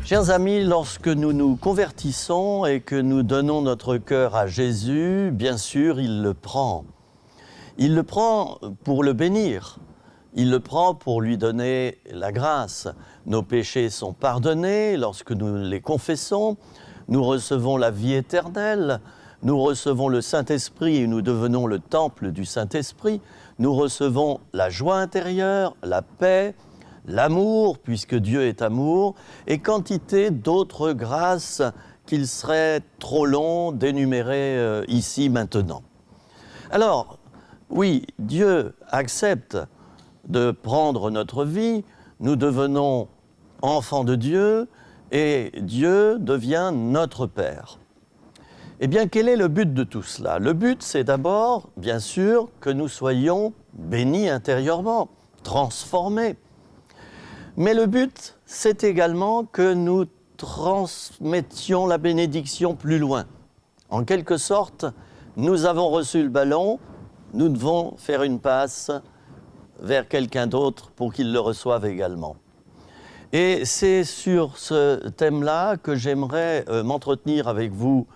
Chers amis, lorsque nous nous convertissons et que nous donnons notre cœur à Jésus, bien sûr, il le prend. Il le prend pour le bénir. Il le prend pour lui donner la grâce. Nos péchés sont pardonnés lorsque nous les confessons. Nous recevons la vie éternelle. Nous recevons le Saint-Esprit et nous devenons le temple du Saint-Esprit. Nous recevons la joie intérieure, la paix, l'amour, puisque Dieu est amour, et quantité d'autres grâces qu'il serait trop long d'énumérer ici maintenant. Alors, oui, Dieu accepte de prendre notre vie, nous devenons enfants de Dieu, et Dieu devient notre Père. Eh bien, quel est le but de tout cela? Le but, c'est d'abord, bien sûr, que nous soyons bénis intérieurement, transformés. Mais le but, c'est également que nous transmettions la bénédiction plus loin. En quelque sorte, nous avons reçu le ballon, nous devons faire une passe vers quelqu'un d'autre pour qu'il le reçoive également. Et c'est sur ce thème-là que j'aimerais m'entretenir avec vous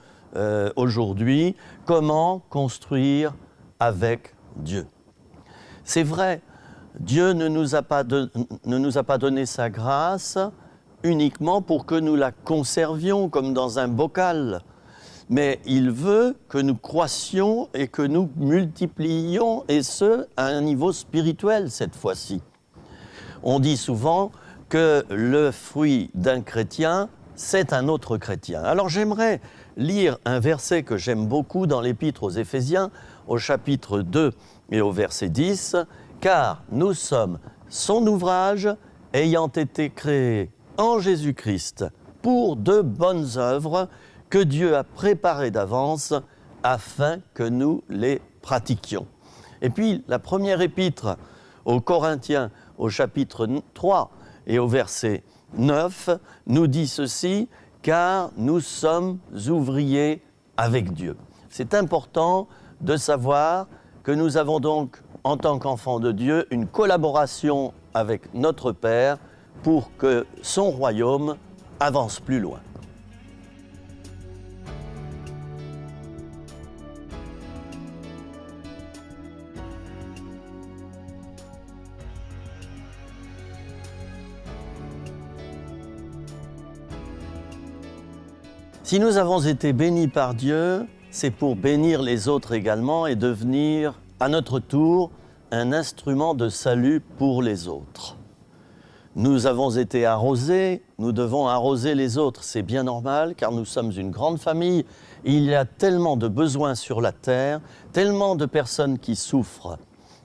aujourd'hui. Comment construire avec Dieu? C'est vrai, Dieu ne nous a pas donné sa grâce uniquement pour que nous la conservions comme dans un bocal. Mais il veut que nous croissions et que nous multipliions, et ce, à un niveau spirituel cette fois-ci. On dit souvent que le fruit d'un chrétien, c'est un autre chrétien. Alors j'aimerais lire un verset que j'aime beaucoup dans l'Épître aux Éphésiens, au chapitre 2 et au verset 10, « Car nous sommes son ouvrage, ayant été créés en Jésus-Christ pour de bonnes œuvres que Dieu a préparées d'avance afin que nous les pratiquions. » Et puis la première épître aux Corinthiens, au chapitre 3 et au verset 9, nous dit ceci, « Car nous sommes ouvriers avec Dieu. » C'est important de savoir que nous avons donc, en tant qu'enfants de Dieu, une collaboration avec notre Père pour que son royaume avance plus loin. Si nous avons été bénis par Dieu, c'est pour bénir les autres également et devenir, à notre tour, un instrument de salut pour les autres. Nous avons été arrosés, nous devons arroser les autres. C'est bien normal, car nous sommes une grande famille. Il y a tellement de besoins sur la terre, tellement de personnes qui souffrent,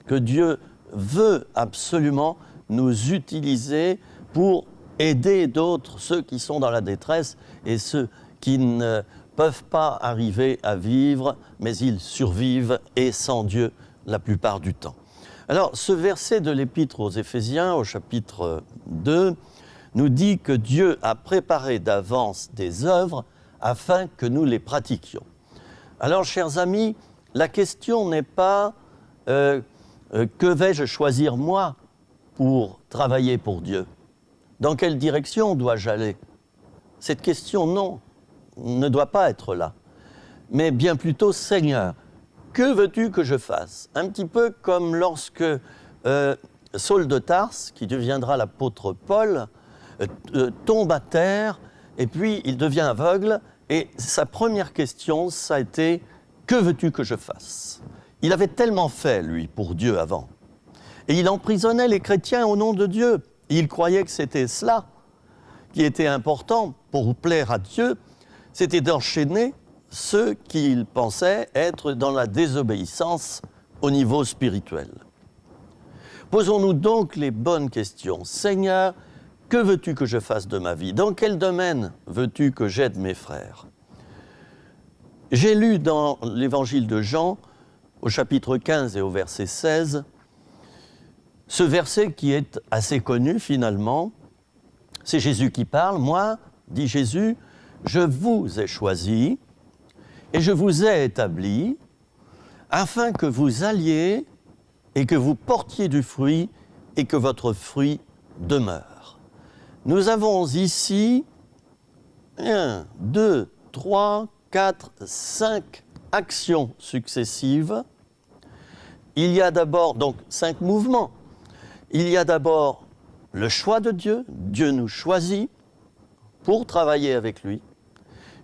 que Dieu veut absolument nous utiliser pour aider d'autres, ceux qui sont dans la détresse et ceux qui ne peuvent pas arriver à vivre, mais ils survivent et sans Dieu la plupart du temps. Alors, ce verset de l'Épître aux Éphésiens, au chapitre 2, nous dit que Dieu a préparé d'avance des œuvres afin que nous les pratiquions. Alors, chers amis, la question n'est pas que vais-je choisir moi pour travailler pour Dieu? Dans quelle direction dois-je aller? Cette question, non, ne doit pas être là. Mais bien plutôt, Seigneur, que veux-tu que je fasse? Un petit peu comme lorsque Saul de Tarse, qui deviendra l'apôtre Paul, tombe à terre et puis il devient aveugle. Et sa première question, ça a été « Que veux-tu que je fasse ?» Il avait tellement fait, lui, pour Dieu avant. Et il emprisonnait les chrétiens au nom de Dieu. Il croyait que c'était cela qui était important pour plaire à Dieu, c'était d'enchaîner ceux qu'il pensait être dans la désobéissance au niveau spirituel. Posons-nous donc les bonnes questions. Seigneur, que veux-tu que je fasse de ma vie? Dans quel domaine veux-tu que j'aide mes frères? J'ai lu dans l'évangile de Jean, au chapitre 15 et au verset 16, ce verset qui est assez connu finalement. C'est Jésus qui parle. « Moi, dit Jésus, je vous ai choisi et je vous ai établi afin que vous alliez et que vous portiez du fruit et que votre fruit demeure. » Nous avons ici 1, 2, 3, 4, 5 actions successives. Il y a d'abord, donc 5 mouvements. Il y a d'abord le choix de Dieu. Dieu nous choisit pour travailler avec lui.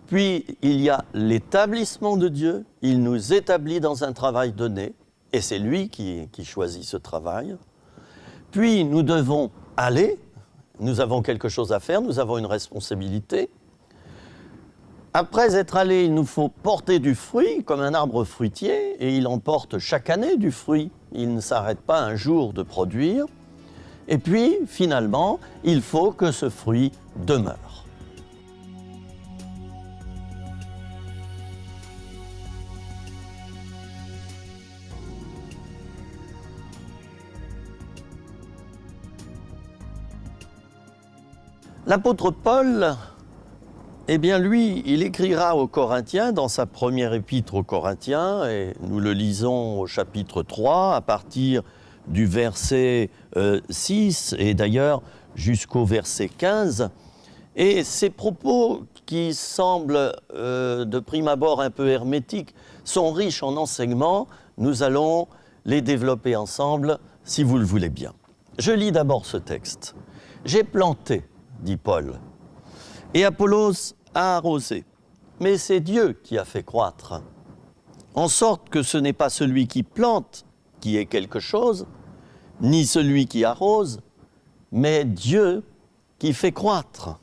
Puis il y a l'établissement de Dieu. Il nous établit dans un travail donné. Et c'est lui qui choisit ce travail. Puis nous devons aller. Nous avons quelque chose à faire. Nous avons une responsabilité. Après être allé, il nous faut porter du fruit, comme un arbre fruitier, et il en porte chaque année du fruit. Il ne s'arrête pas un jour de produire. Et puis, finalement, il faut que ce fruit demeure. L'apôtre Paul, eh bien lui, il écrira aux Corinthiens, dans sa première épître aux Corinthiens, et nous le lisons au chapitre 3, à partir du verset 6, et d'ailleurs jusqu'au verset 15. Et ces propos, qui semblent de prime abord un peu hermétiques, sont riches en enseignements. Nous allons les développer ensemble, si vous le voulez bien. Je lis d'abord ce texte. « J'ai planté, dit Paul, et Apollos a arrosé, mais c'est Dieu qui a fait croître. En sorte que ce n'est pas celui qui plante qui est quelque chose, ni celui qui arrose, mais Dieu qui fait croître.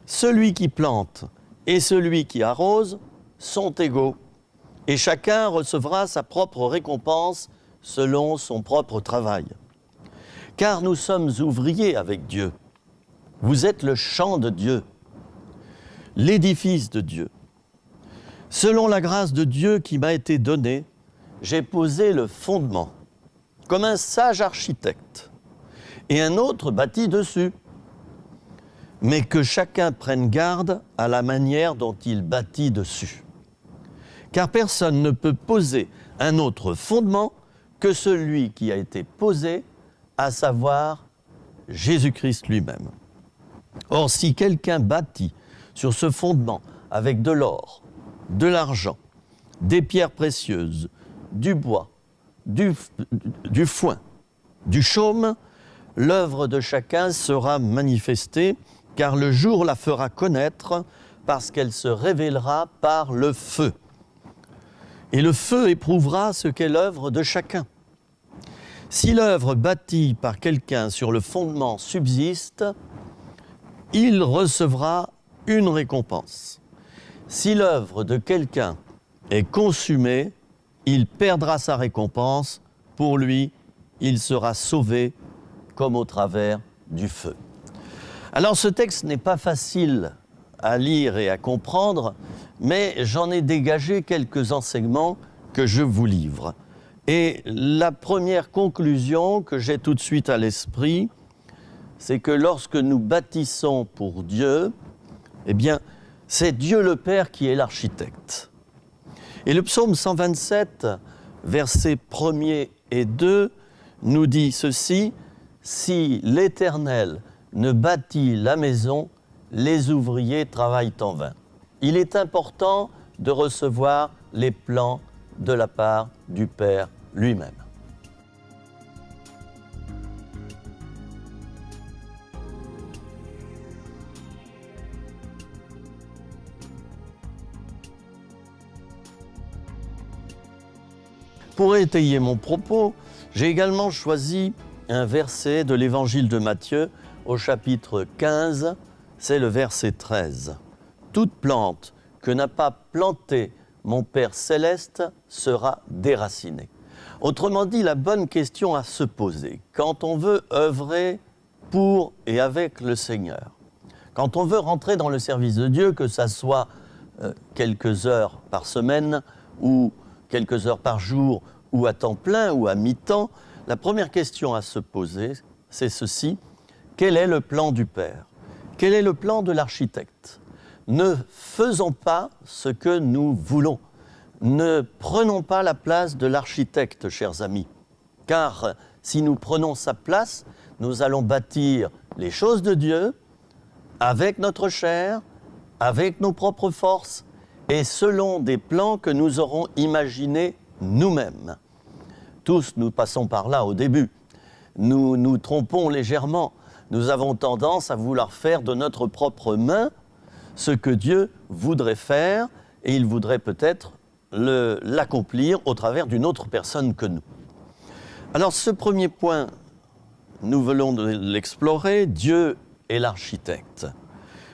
Celui qui plante et celui qui arrose sont égaux, et chacun recevra sa propre récompense selon son propre travail. Car nous sommes ouvriers avec Dieu. Vous êtes le champ de Dieu, l'édifice de Dieu. Selon la grâce de Dieu qui m'a été donnée, j'ai posé le fondement, comme un sage architecte, et un autre bâtit dessus. Mais que chacun prenne garde à la manière dont il bâtit dessus. Car personne ne peut poser un autre fondement que celui qui a été posé, à savoir Jésus-Christ lui-même. Or, si quelqu'un bâtit sur ce fondement avec de l'or, de l'argent, des pierres précieuses, du bois, du foin, du chaume, l'œuvre de chacun sera manifestée, car le jour la fera connaître, parce qu'elle se révélera par le feu. Et le feu éprouvera ce qu'est l'œuvre de chacun. Si l'œuvre bâtie par quelqu'un sur le fondement subsiste, il recevra une récompense. Si l'œuvre de quelqu'un est consumée, il perdra sa récompense. Pour lui, il sera sauvé comme au travers du feu. Alors ce texte n'est pas facile à lire et à comprendre, mais j'en ai dégagé quelques enseignements que je vous livre. Et la première conclusion que j'ai tout de suite à l'esprit, c'est que lorsque nous bâtissons pour Dieu, eh bien, c'est Dieu le Père qui est l'architecte. Et le psaume 127, versets 1er et 2, nous dit ceci: « Si l'Éternel ne bâtit la maison, les ouvriers travaillent en vain. » Il est important de recevoir les plans de la part du Père lui-même. Pour étayer mon propos, j'ai également choisi un verset de l'Évangile de Matthieu au chapitre 15, c'est le verset 13. « Toute plante que n'a pas plantée mon Père céleste sera déracinée. » Autrement dit, la bonne question à se poser, quand on veut œuvrer pour et avec le Seigneur, quand on veut rentrer dans le service de Dieu, que ça soit quelques heures par semaine ou quelques heures par jour, ou à temps plein, ou à mi-temps, la première question à se poser, c'est ceci: quel est le plan du Père? Quel est le plan de l'architecte? Ne faisons pas ce que nous voulons. Ne prenons pas la place de l'architecte, chers amis. Car si nous prenons sa place, nous allons bâtir les choses de Dieu avec notre chair avec nos propres forces et selon des plans que nous aurons imaginés nous-mêmes. Tous, nous passons par là au début. Nous nous trompons légèrement. Nous avons tendance à vouloir faire de notre propre main ce que Dieu voudrait faire, et il voudrait peut-être l'accomplir au travers d'une autre personne que nous. Alors ce premier point, nous voulons l'explorer, Dieu est l'architecte.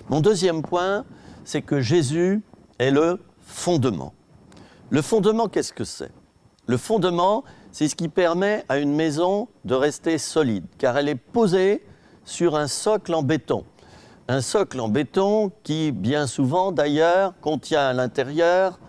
Mon deuxième point, c'est que Jésus est le fondement. Le fondement, qu'est-ce que c'est ? Le fondement, c'est ce qui permet à une maison de rester solide, car elle est posée sur un socle en béton. Un socle en béton qui, bien souvent d'ailleurs, contient à l'intérieur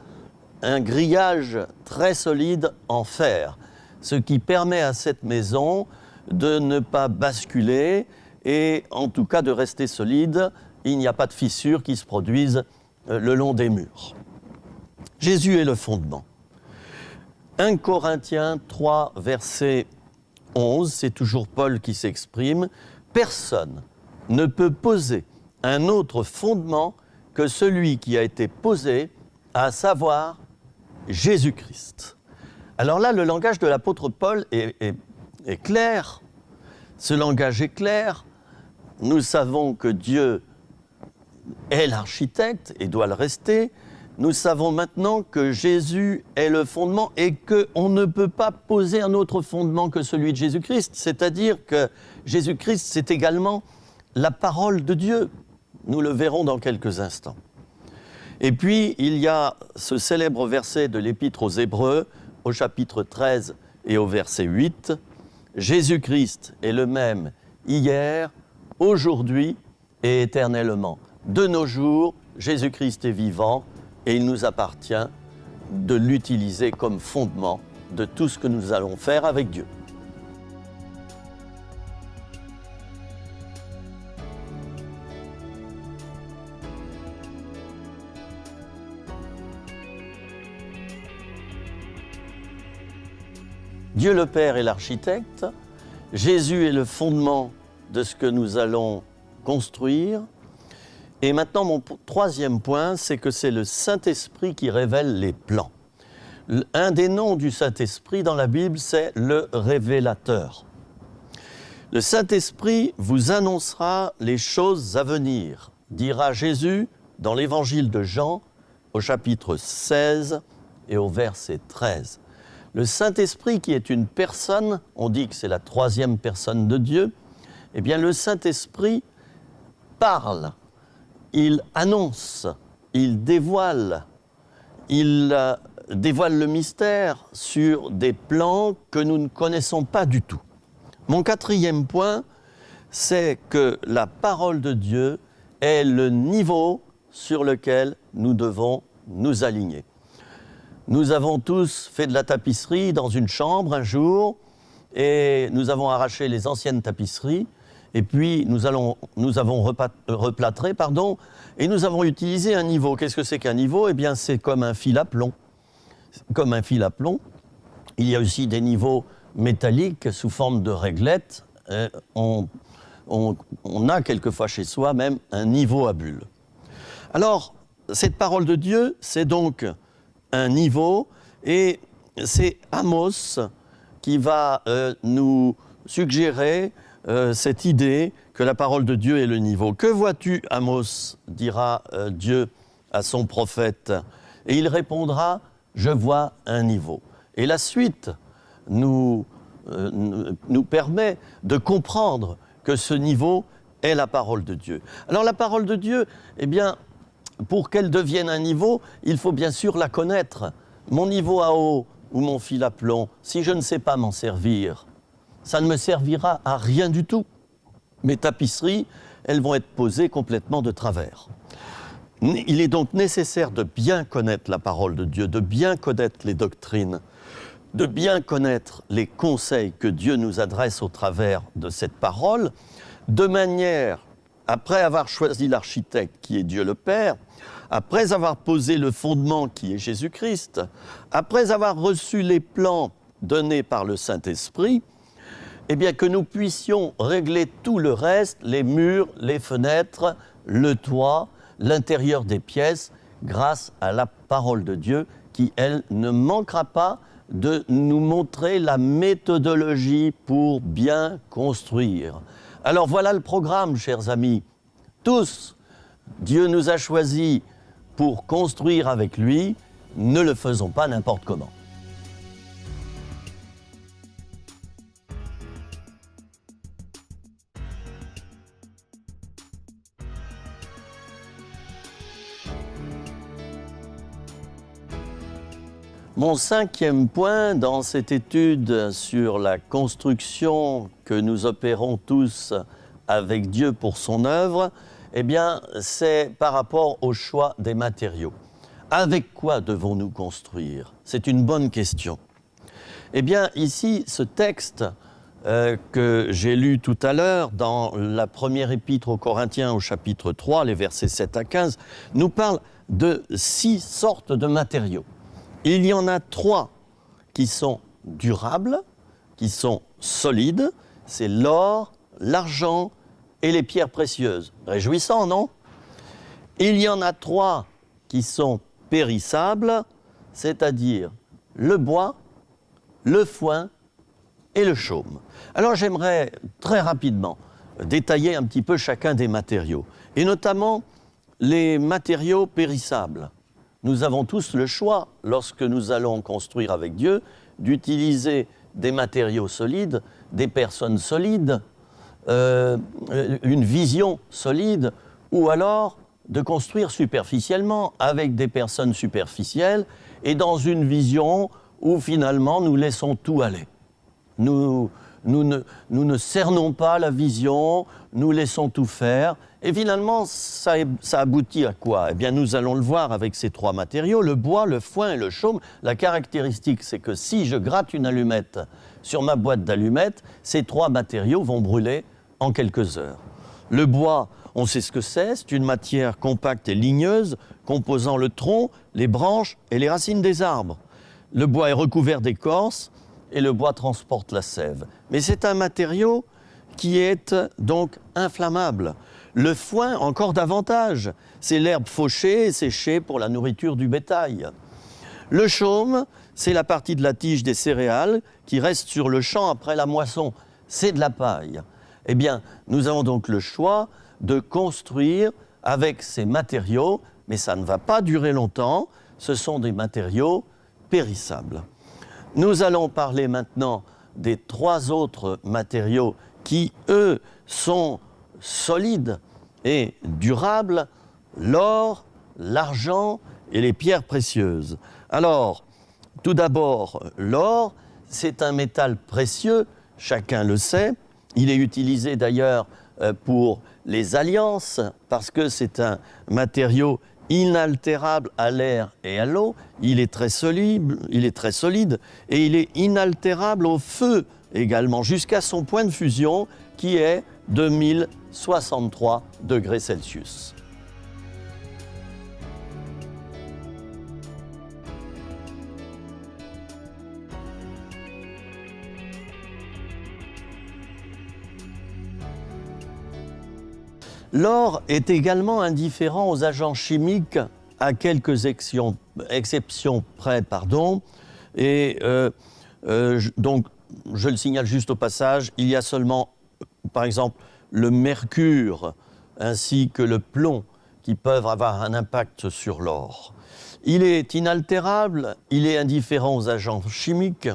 un grillage très solide en fer, ce qui permet à cette maison de ne pas basculer et en tout cas de rester solide. Il n'y a pas de fissures qui se produisent le long des murs. Jésus est le fondement. 1 Corinthiens 3, verset 11, c'est toujours Paul qui s'exprime. « Personne ne peut poser un autre fondement que celui qui a été posé, à savoir Jésus-Christ. » Alors là, le langage de l'apôtre Paul est clair. Ce langage est clair. Nous savons que Dieu est l'architecte et doit le rester. Nous savons maintenant que Jésus est le fondement et qu'on ne peut pas poser un autre fondement que celui de Jésus-Christ. C'est-à-dire que Jésus-Christ, c'est également la parole de Dieu. Nous le verrons dans quelques instants. Et puis, il y a ce célèbre verset de l'Épître aux Hébreux, au chapitre 13 et au verset 8. « Jésus-Christ est le même hier, aujourd'hui et éternellement. De nos jours, Jésus-Christ est vivant et il nous appartient de l'utiliser comme fondement de tout ce que nous allons faire avec Dieu. » Dieu le Père est l'architecte, Jésus est le fondement de ce que nous allons construire. Et maintenant, mon troisième point, c'est que c'est le Saint-Esprit qui révèle les plans. Un des noms du Saint-Esprit dans la Bible, c'est le révélateur. Le Saint-Esprit vous annoncera les choses à venir, dira Jésus dans l'Évangile de Jean, au chapitre 16 et au verset 13. Le Saint-Esprit qui est une personne, on dit que c'est la troisième personne de Dieu, eh bien le Saint-Esprit parle, il annonce, il dévoile le mystère sur des plans que nous ne connaissons pas du tout. Mon quatrième point, c'est que la parole de Dieu est le niveau sur lequel nous devons nous aligner. Nous avons tous fait de la tapisserie dans une chambre un jour et nous avons arraché les anciennes tapisseries et puis nous avons replâtré, et nous avons utilisé un niveau. Qu'est-ce que c'est qu'un niveau ? Eh bien, c'est comme un fil à plomb. Comme un fil à plomb. Il y a aussi des niveaux métalliques sous forme de réglettes. On a quelquefois chez soi même un niveau à bulles. Alors, cette parole de Dieu, c'est donc un niveau, et c'est Amos qui va nous suggérer cette idée que la parole de Dieu est le niveau. « Que vois-tu, Amos ?» dira Dieu à son prophète. Et il répondra « Je vois un niveau ». Et la suite nous permet de comprendre que ce niveau est la parole de Dieu. Alors la parole de Dieu, eh bien, pour qu'elle devienne un niveau, il faut bien sûr la connaître. Mon niveau à eau ou mon fil à plomb, si je ne sais pas m'en servir, ça ne me servira à rien du tout. Mes tapisseries, elles vont être posées complètement de travers. Il est donc nécessaire de bien connaître la parole de Dieu, de bien connaître les doctrines, de bien connaître les conseils que Dieu nous adresse au travers de cette parole, de manière, après avoir choisi l'architecte qui est Dieu le Père, après avoir posé le fondement qui est Jésus-Christ, après avoir reçu les plans donnés par le Saint-Esprit, eh bien que nous puissions régler tout le reste, les murs, les fenêtres, le toit, l'intérieur des pièces grâce à la parole de Dieu qui, elle, ne manquera pas de nous montrer la méthodologie pour bien construire. Alors voilà le programme, chers amis. Tous, Dieu nous a choisis pour construire avec lui, ne le faisons pas n'importe comment. Mon 5e point dans cette étude sur la construction que nous opérons tous avec Dieu pour son œuvre, eh bien, c'est par rapport au choix des matériaux. Avec quoi devons-nous construire? C'est une bonne question. Eh bien, ici, ce texte que j'ai lu tout à l'heure dans la première épître aux Corinthiens au chapitre 3, les versets 7 à 15, nous parle de 6 sortes de matériaux. Il y en a 3 qui sont durables, qui sont solides, c'est l'or, l'argent et les pierres précieuses. Réjouissant, non? Il y en a 3 qui sont périssables, c'est-à-dire le bois, le foin et le chaume. Alors j'aimerais très rapidement détailler un petit peu chacun des matériaux, et notamment les matériaux périssables. Nous avons tous le choix, lorsque nous allons construire avec Dieu, d'utiliser des matériaux solides, des personnes solides, une vision solide, ou alors de construire superficiellement avec des personnes superficielles et dans une vision où finalement nous laissons tout aller. Nous ne cernons pas la vision, nous laissons tout faire. Et finalement, ça aboutit à quoi? Eh bien, nous allons le voir avec ces 3 matériaux, le bois, le foin et le chaume. La caractéristique, c'est que si je gratte une allumette sur ma boîte d'allumettes, ces 3 matériaux vont brûler en quelques heures. Le bois, on sait ce que c'est une matière compacte et ligneuse, composant le tronc, les branches et les racines des arbres. Le bois est recouvert d'écorce et le bois transporte la sève. Mais c'est un matériau qui est donc inflammable. Le foin, encore davantage, c'est l'herbe fauchée et séchée pour la nourriture du bétail. Le chaume, c'est la partie de la tige des céréales qui reste sur le champ après la moisson. C'est de la paille. Eh bien, nous avons donc le choix de construire avec ces matériaux, mais ça ne va pas durer longtemps. Ce sont des matériaux périssables. Nous allons parler maintenant des 3 autres matériaux qui, eux, sont solides et durables, l'or, l'argent et les pierres précieuses. Alors, tout d'abord, l'or, c'est un métal précieux, chacun le sait. Il est utilisé d'ailleurs pour les alliances, parce que c'est un matériau inaltérable à l'air et à l'eau. Il est très solide et il est inaltérable au feu également, jusqu'à son point de fusion qui est de 1063 degrés Celsius. L'or est également indifférent aux agents chimiques, à quelques exceptions près, Et donc, je le signale juste au passage, il y a seulement, par exemple, le mercure ainsi que le plomb qui peuvent avoir un impact sur l'or. Il est inaltérable, il est indifférent aux agents chimiques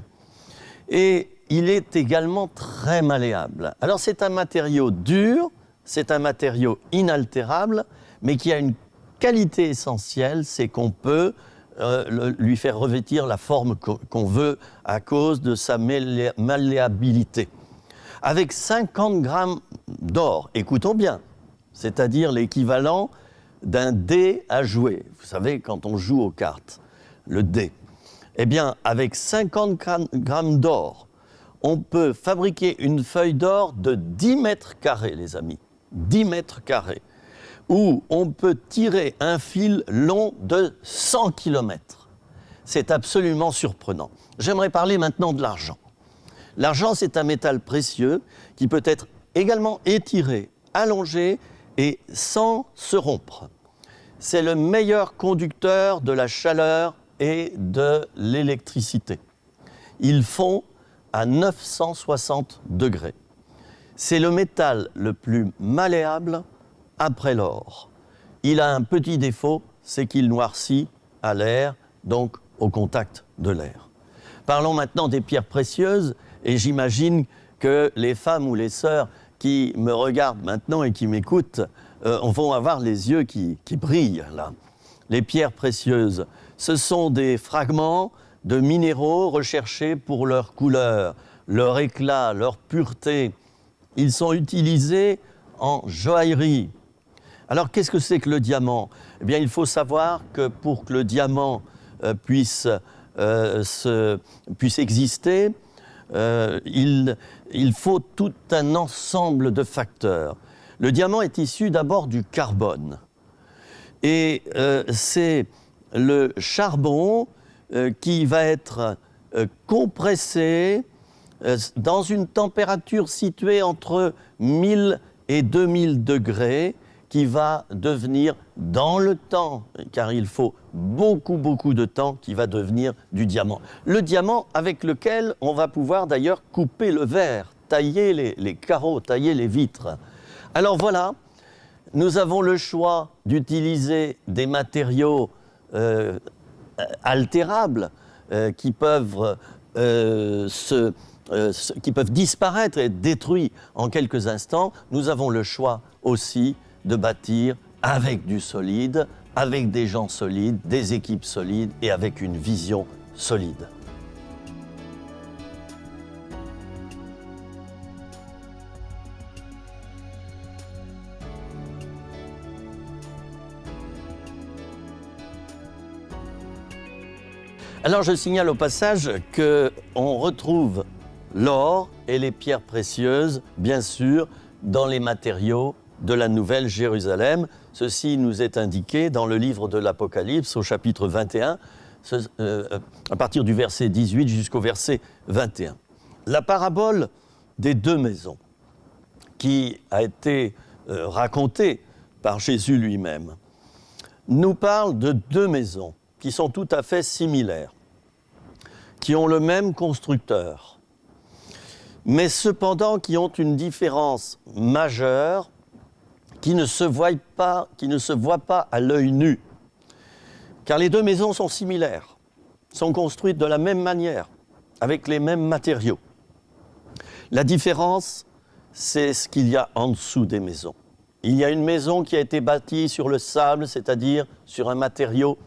et il est également très malléable. Alors c'est un matériau dur, c'est un matériau inaltérable, mais qui a une qualité essentielle, c'est qu'on peut lui faire revêtir la forme qu'on veut à cause de sa malléabilité. Avec 50 grammes d'or, écoutons bien, c'est-à-dire l'équivalent d'un dé à jouer. Vous savez, quand on joue aux cartes, le dé. Eh bien, avec 50 grammes d'or, on peut fabriquer une feuille d'or de 10 mètres carrés, les amis. 10 mètres carrés. Où on peut tirer un fil long de 100 km. C'est absolument surprenant. J'aimerais parler maintenant de l'argent. L'argent, c'est un métal précieux qui peut être également étiré, allongé et sans se rompre. c'est le meilleur conducteur de la chaleur et de l'électricité. Il fond à 960 degrés. C'est le métal le plus malléable après l'or. Il a un petit défaut, c'est qu'il noircit à l'air, donc au contact de l'air. Parlons maintenant des pierres précieuses, et j'imagine que les femmes ou les sœurs qui me regardent maintenant et qui m'écoutent vont avoir les yeux qui brillent là. Les pierres précieuses, ce sont des fragments de minéraux recherchés pour leur couleur, leur éclat, leur pureté. Ils sont utilisés en joaillerie. Alors, qu'est-ce que c'est que le diamant? Eh bien, il faut savoir que pour que le diamant puisse exister, il faut tout un ensemble de facteurs. Le diamant est issu d'abord du carbone. Et c'est le charbon qui va être compressé dans une température située entre 1000 et 2000 degrés, qui va devenir dans le temps, car il faut beaucoup de temps, qui va devenir du diamant. Le diamant avec lequel on va pouvoir d'ailleurs couper le verre, tailler les carreaux, tailler les vitres. Alors voilà, nous avons le choix d'utiliser des matériaux altérables qui peuvent disparaître et être détruits en quelques instants. Nous avons le choix aussi de bâtir avec du solide, avec des gens solides, des équipes solides et avec une vision solide. Alors je signale au passage qu'on retrouve l'or et les pierres précieuses, bien sûr, dans les matériaux de la Nouvelle Jérusalem. Ceci nous est indiqué dans le livre de l'Apocalypse au chapitre 21, à partir du verset 18 jusqu'au verset 21. La parabole des deux maisons, qui a été racontée par Jésus lui-même, nous parle de deux maisons qui sont tout à fait similaires, qui ont le même constructeur, mais cependant qui ont une différence majeure qui ne se voit pas à l'œil nu. Car les deux maisons sont similaires, sont construites de la même manière, avec les mêmes matériaux. La différence, c'est ce qu'il y a en dessous des maisons. Il y a une maison qui a été bâtie sur le sable, c'est-à-dire sur un matériau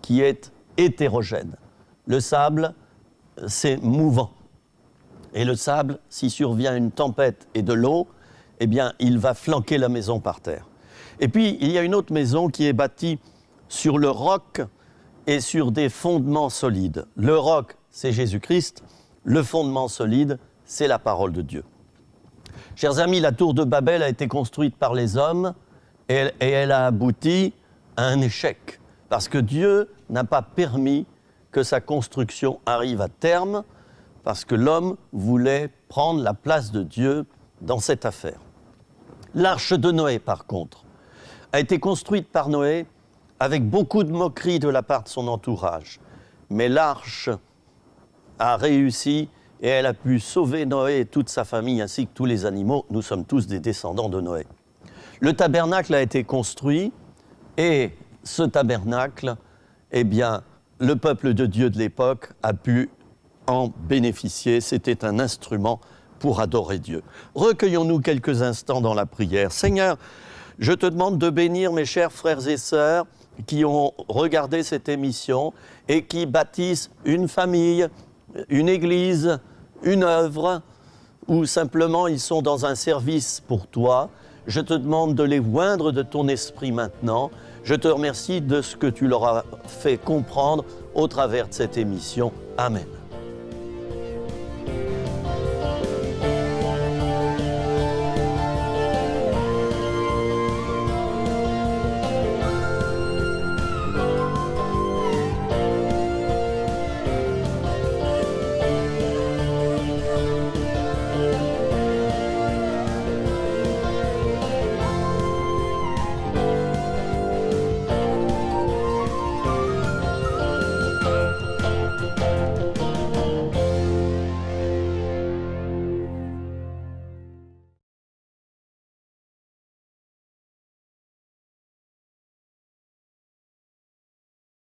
qui est hétérogène. Le sable, c'est mouvant. Et le sable, s'il survient une tempête et de l'eau, eh bien, il va flanquer la maison par terre. Et puis, il y a une autre maison qui est bâtie sur le roc et sur des fondements solides. Le roc, c'est Jésus-Christ. Le fondement solide, c'est la parole de Dieu. Chers amis, la tour de Babel a été construite par les hommes et elle a abouti à un échec. Parce que Dieu n'a pas permis que sa construction arrive à terme, parce que l'homme voulait prendre la place de Dieu dans cette affaire. L'arche de Noé, par contre, a été construite par Noé avec beaucoup de moqueries de la part de son entourage. Mais l'arche a réussi et elle a pu sauver Noé et toute sa famille ainsi que tous les animaux. Nous sommes tous des descendants de Noé. Le tabernacle a été construit et ce tabernacle, eh bien, le peuple de Dieu de l'époque a pu en bénéficier. C'était un instrument pour adorer Dieu. Recueillons-nous quelques instants dans la prière. Seigneur, je te demande de bénir mes chers frères et sœurs qui ont regardé cette émission et qui bâtissent une famille, une église, une œuvre, ou simplement ils sont dans un service pour toi. Je te demande de les oindre de ton esprit maintenant. Je te remercie de ce que tu leur as fait comprendre au travers de cette émission. Amen.